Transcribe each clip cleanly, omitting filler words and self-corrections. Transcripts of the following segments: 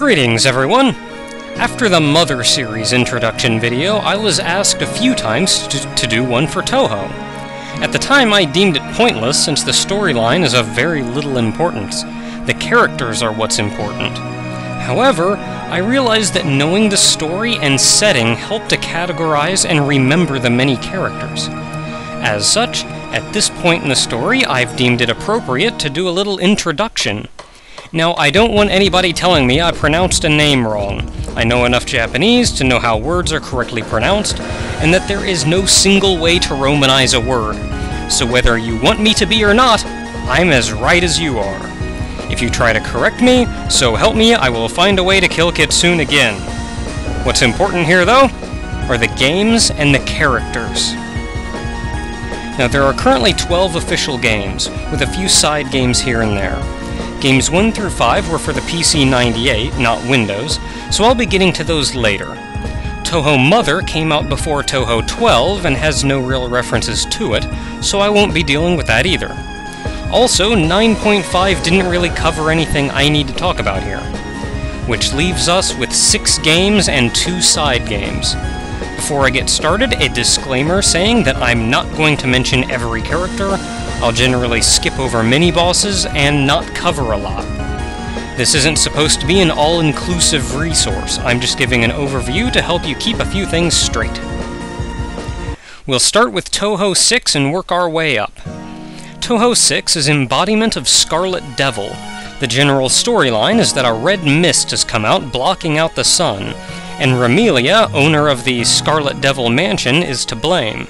Greetings, everyone! After the Mother series introduction video, I was asked a few times to do one for Touhou. At the time, I deemed it pointless since the storyline is of very little importance. The characters are what's important. However, I realized that knowing the story and setting helped to categorize and remember the many characters. As such, at this point in the story, I've deemed it appropriate to do a little introduction. Now, I don't want anybody telling me I pronounced a name wrong. I know enough Japanese to know how words are correctly pronounced, and that there is no single way to Romanize a word. So whether you want me to be or not, I'm as right as you are. If you try to correct me, so help me, I will find a way to kill Kitsune again. What's important here, though, are the games and the characters. Now, there are currently 12 official games, with a few side games here and there. Games 1 through 5 were for the PC 98, not Windows, so I'll be getting to those later. Touhou Mother came out before Touhou 12 and has no real references to it, so I won't be dealing with that either. Also, 9.5 didn't really cover anything I need to talk about here, which leaves us with 6 games and 2 side games. Before I get started, a disclaimer saying that I'm not going to mention every character. I'll generally skip over mini-bosses and not cover a lot. This isn't supposed to be an all-inclusive resource, I'm just giving an overview to help you keep a few things straight. We'll start with Touhou 6 and work our way up. Touhou 6 is embodiment of Scarlet Devil. The general storyline is that a red mist has come out blocking out the sun, and Ramelia, owner of the Scarlet Devil Mansion, is to blame.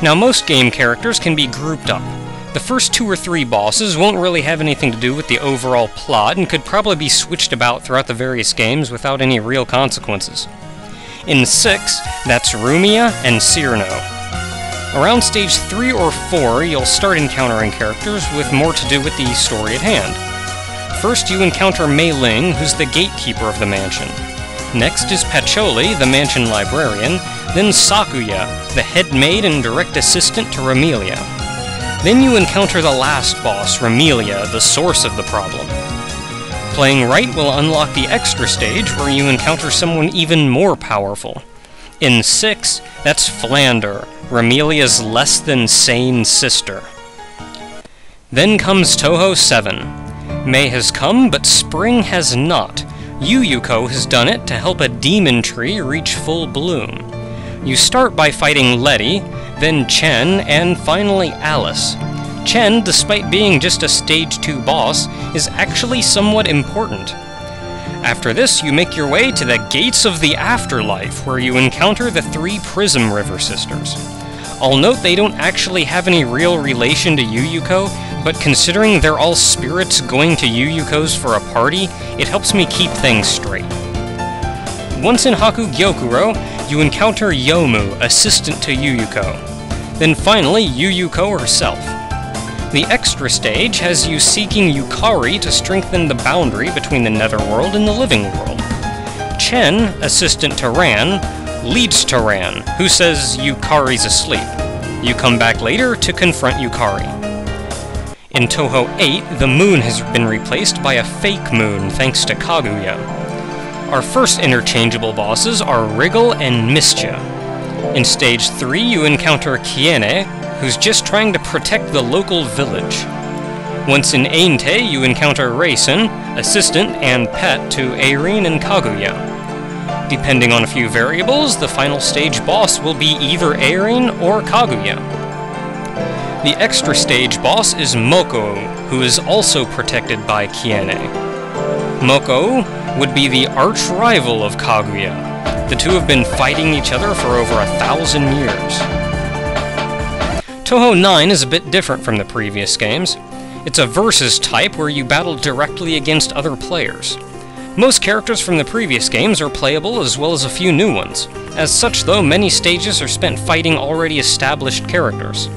Now, most game characters can be grouped up. The first 2 or 3 bosses won't really have anything to do with the overall plot and could probably be switched about throughout the various games without any real consequences. In 6, that's Rumia and Cyrano. Around stage 3 or 4, you'll start encountering characters with more to do with the story at hand. First, you encounter Mei Ling, who's the gatekeeper of the mansion. Next is Pacholi, the mansion librarian, then Sakuya, the head maid and direct assistant to Ramelia. Then you encounter the last boss, Ramelia, the source of the problem. Playing right will unlock the extra stage where you encounter someone even more powerful. In 6, that's Flander, Ramelia's less-than-sane sister. Then comes Touhou 7. May has come, but spring has not. Yuyuko has done it to help a demon tree reach full bloom. You start by fighting Letty, then Chen, and finally Alice. Chen, despite being just a Stage 2 boss, is actually somewhat important. After this, you make your way to the Gates of the Afterlife, where you encounter the 3 Prism River Sisters. I'll note they don't actually have any real relation to Yuyuko, but considering they're all spirits going to Yuyuko's for a party, it helps me keep things straight. Once in Hakugyokuro, you encounter Yomu, assistant to Yuyuko. Then finally, Yuyuko herself. The extra stage has you seeking Yukari to strengthen the boundary between the Netherworld and the living world. Chen, assistant to Ran, leads to Ran, who says Yukari's asleep. You come back later to confront Yukari. In Touhou 8, the moon has been replaced by a fake moon thanks to Kaguya. Our first interchangeable bosses are Wriggle and Mischa. In Stage 3, you encounter Kiene, who's just trying to protect the local village. Once in Ainte, you encounter Raisin, assistant and pet to Eirin and Kaguya. Depending on a few variables, the final stage boss will be either Eirin or Kaguya. The extra stage boss is Moko, who is also protected by Kiene. Moko would be the arch-rival of Kaguya. The two have been fighting each other for over 1,000 years. Touhou 9 is a bit different from the previous games. It's a versus type where you battle directly against other players. Most characters from the previous games are playable as well as a few new ones. As such, though, many stages are spent fighting already established characters.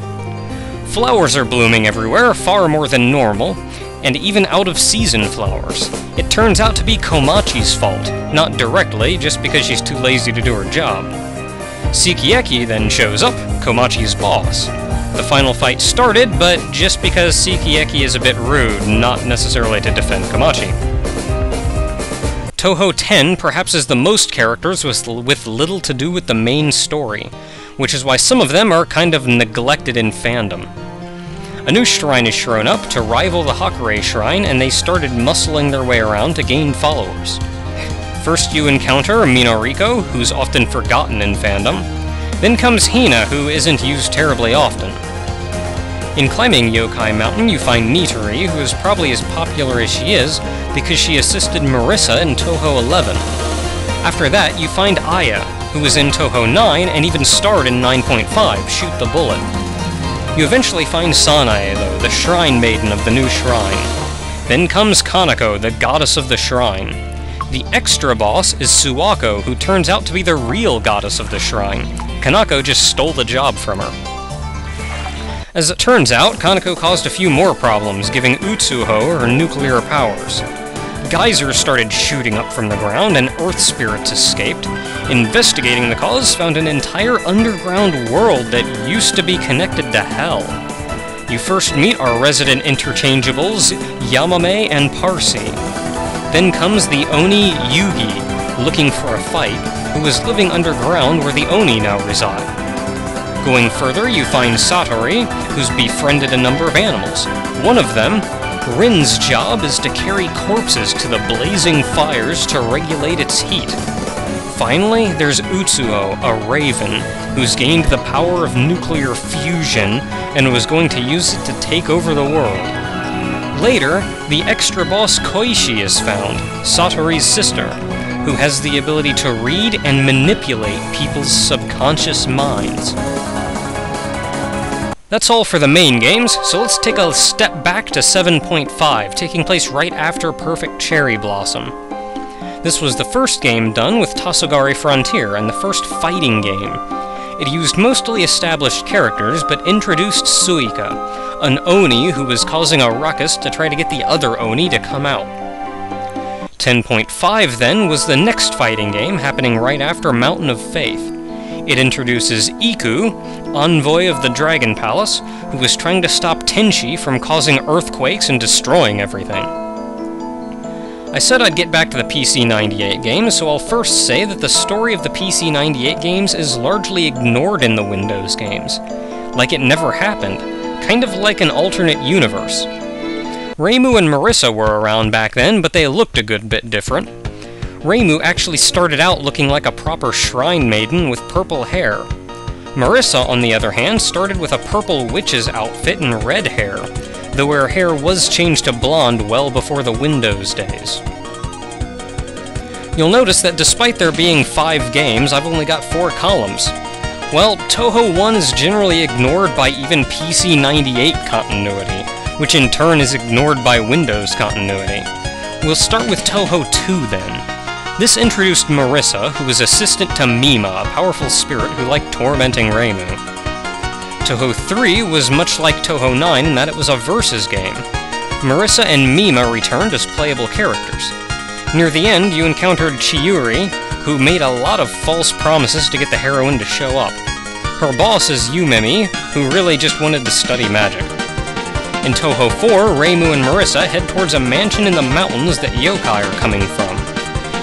Flowers are blooming everywhere, far more than normal, and even out-of-season flowers. It turns out to be Komachi's fault, not directly, just because she's too lazy to do her job. Sikieki then shows up, Komachi's boss. The final fight started, but just because Sikieki is a bit rude, not necessarily to defend Komachi. Touhou 10 perhaps has the most characters with little to do with the main story, which is why some of them are kind of neglected in fandom. A new shrine is shown up to rival the Hakurei shrine, and they started muscling their way around to gain followers. First you encounter Minoriko, who's often forgotten in fandom. Then comes Hina, who isn't used terribly often. In climbing Yokai Mountain, you find Nitori, who is probably as popular as she is because she assisted Marissa in Touhou 11. After that, you find Aya, who was in Touhou 9 and even starred in 9.5, Shoot the Bullet. You eventually find Sanae, though, the shrine maiden of the new shrine. Then comes Kanako, the goddess of the shrine. The extra boss is Suwako, who turns out to be the real goddess of the shrine. Kanako just stole the job from her. As it turns out, Kanako caused a few more problems, giving Utsuho her nuclear powers. Geysers started shooting up from the ground, and earth spirits escaped. Investigating the cause found an entire underground world that used to be connected to hell. You first meet our resident interchangeables, Yamame and Parsi. Then comes the Oni Yugi, looking for a fight, who is living underground where the Oni now reside. Going further, you find Satori, who's befriended a number of animals. One of them, Rin's job is to carry corpses to the blazing fires to regulate its heat. Finally, there's Utsuho, a raven, who's gained the power of nuclear fusion and was going to use it to take over the world. Later, the extra boss Koishi is found, Satori's sister, who has the ability to read and manipulate people's subconscious minds. That's all for the main games, so let's take a step back to 7.5, taking place right after Perfect Cherry Blossom. This was the first game done with Tasogari Frontier, and the first fighting game. It used mostly established characters, but introduced Suika, an Oni who was causing a ruckus to try to get the other Oni to come out. 10.5 then was the next fighting game, happening right after Mountain of Faith. It introduces Iku, envoy of the Dragon Palace, who was trying to stop Tenchi from causing earthquakes and destroying everything. I said I'd get back to the PC-98 games, so I'll first say that the story of the PC-98 games is largely ignored in the Windows games. Like it never happened, kind of like an alternate universe. Reimu and Marissa were around back then, but they looked a good bit different. Reimu actually started out looking like a proper shrine maiden with purple hair. Marissa, on the other hand, started with a purple witch's outfit and red hair, though her hair was changed to blonde well before the Windows days. You'll notice that despite there being 5 games, I've only got 4 columns. Well, Touhou 1 is generally ignored by even PC-98 continuity, which in turn is ignored by Windows continuity. We'll start with Touhou 2 then. This introduced Marissa, who was assistant to Mima, a powerful spirit who liked tormenting Reimu. Touhou 3 was much like Touhou 9 in that it was a versus game. Marissa and Mima returned as playable characters. Near the end, you encountered Chiuri, who made a lot of false promises to get the heroine to show up. Her boss is Yumemi, who really just wanted to study magic. In Touhou 4, Reimu and Marissa head towards a mansion in the mountains that yokai are coming from.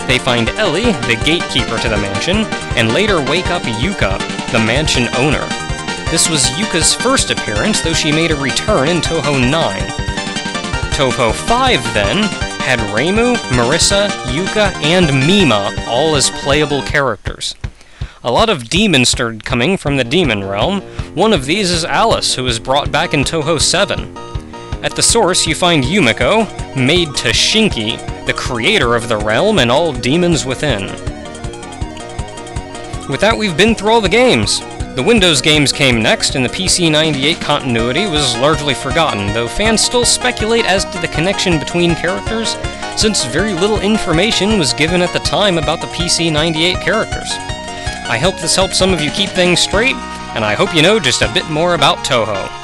They find Ellie, the gatekeeper to the mansion, and later wake up Yuka, the mansion owner. This was Yuka's first appearance, though she made a return in Touhou 9. Touhou 5, then, had Reimu, Marissa, Yuka, and Mima all as playable characters. A lot of demons started coming from the demon realm. One of these is Alice, who was brought back in Touhou 7. At the source, you find Yumiko, maid to Shinki, the creator of the realm and all demons within. With that, we've been through all the games. The Windows games came next, and the PC-98 continuity was largely forgotten, though fans still speculate as to the connection between characters, since very little information was given at the time about the PC-98 characters. I hope this helps some of you keep things straight, and I hope you know just a bit more about Touhou.